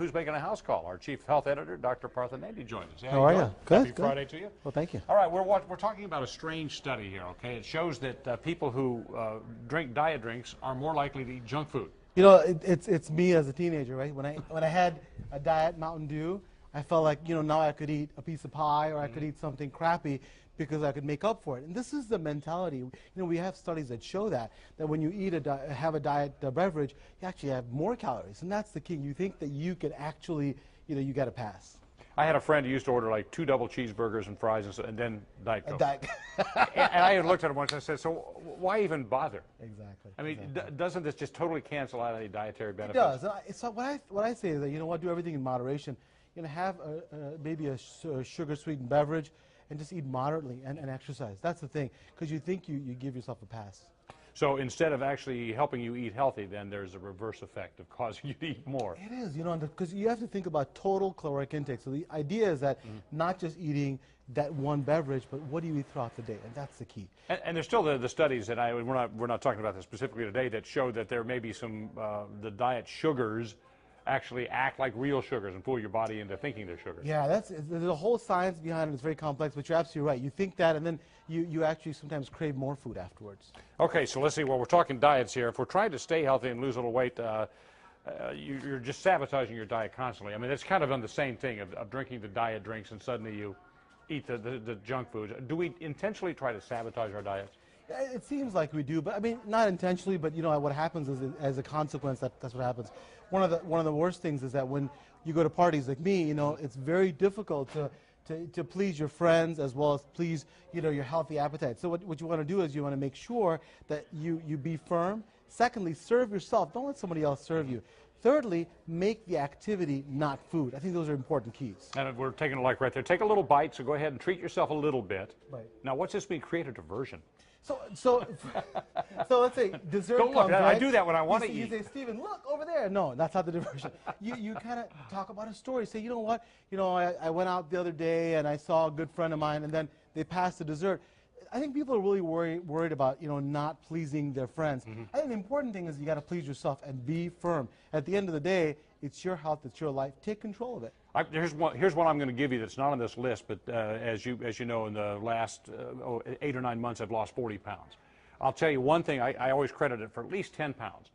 Who's Making a House Call? Our Chief Health Editor, Dr. Nandi, joins us. How are you? Good. Happy Friday to you. Well, thank you. All right, we're talking about a strange study here, okay? It shows that people who drink diet drinks are more likely to eat junk food. You know, it's me as a teenager, right? When I had a diet Mountain Dew, I felt like, you know, now I could eat a piece of pie or I could eat something crappy because I could make up for it. And this is the mentality. You know, we have studies that show that when you eat have a diet beverage, you actually have more calories. And that's the key. You think that you could actually, you know, you got to pass. I had a friend who used to order like 2 double cheeseburgers and fries and then Diet Coke. And I had looked at him once and I said, so why even bother? Exactly. I mean, doesn't this just totally cancel out any dietary benefits? It does. So what I say is that, you know what, do everything in moderation. You know, have maybe a sugar-sweetened beverage and just eat moderately and exercise. That's the thing, because you think you give yourself a pass. So instead of actually helping you eat healthy, then there's a reverse effect of causing you to eat more. It is, you know, because you have to think about total caloric intake. So the idea is that not just eating that one beverage, but what do you eat throughout the day, and that's the key. And there's still the studies that we're not talking about this specifically today that show that there may be some the diet sugars actually act like real sugars and fool your body into thinking they're sugars. Yeah, there's a whole science behind it. It's very complex, but you're absolutely right. You think that, and then you actually sometimes crave more food afterwards. Okay, so let's see. Well, we're talking diets here. If we're trying to stay healthy and lose a little weight, you're just sabotaging your diet constantly. I mean, it's kind of on the same thing of drinking the diet drinks and suddenly you eat the junk foods. Do we intentionally try to sabotage our diets? It seems like we do, but I mean, not intentionally, but you know, what happens is, as a consequence, that's what happens. One of the worst things is that when you go to parties like me, you know, it's very difficult to please your friends as well as please, you know, your healthy appetite. So what you want to do is you want to make sure that you be firm. Secondly, serve yourself. Don't let somebody else serve you. Thirdly, make the activity not food. I think those are important keys. And we're taking a like right there. Take a little bite, so go ahead and treat yourself a little bit. Right. Now, what's this mean? Create a diversion. So let's say dessert Don't comes, look. right? I do that when I want to eat. You say, Stephen, look over there. No, that's not the diversion. You kind of talk about a story. Say, you know what? You know, I went out the other day and I saw a good friend of mine, and then they passed the dessert. I think people are really worried about, you know, not pleasing their friends. I think the important thing is you got to please yourself and be firm. At the end of the day, it's your health, it's your life. Take control of it. Here's one I'm going to give you that's not on this list, but as you know, in the last 8 or 9 months, I've lost 40 pounds. I'll tell you one thing, I always credit it for at least 10 pounds.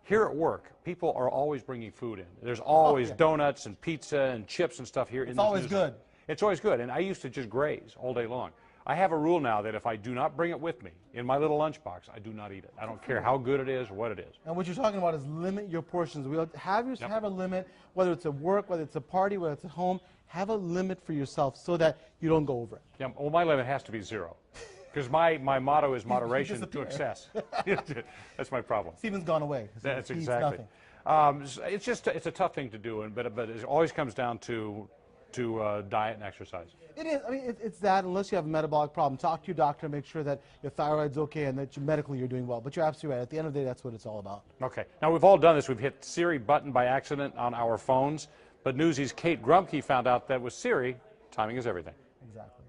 Here at work, people are always bringing food in. There's always donuts and pizza and chips and stuff here. It's always good. It's always good, and I used to just graze all day long. I have a rule now that if I do not bring it with me in my little lunchbox, I do not eat it. I don't care how good it is or what it is. And what you're talking about is limit your portions. Have a limit, whether it's at work, whether it's a party, whether it's at home. Have a limit for yourself so that you don't go over it. Yeah, well, my limit has to be 0. Because my motto is moderation to excess. That's my problem. Stephen's gone away. That's exactly. It's a tough thing to do, but it always comes down to diet and exercise. It is. I mean, it's that unless you have a metabolic problem. Talk to your doctor, make sure that your thyroid's okay and that medically you're doing well. But you're absolutely right. At the end of the day, that's what it's all about. Okay. Now, we've all done this. We've hit Siri button by accident on our phones. But Newsy's Kate Grumke found out that with Siri, timing is everything. Exactly.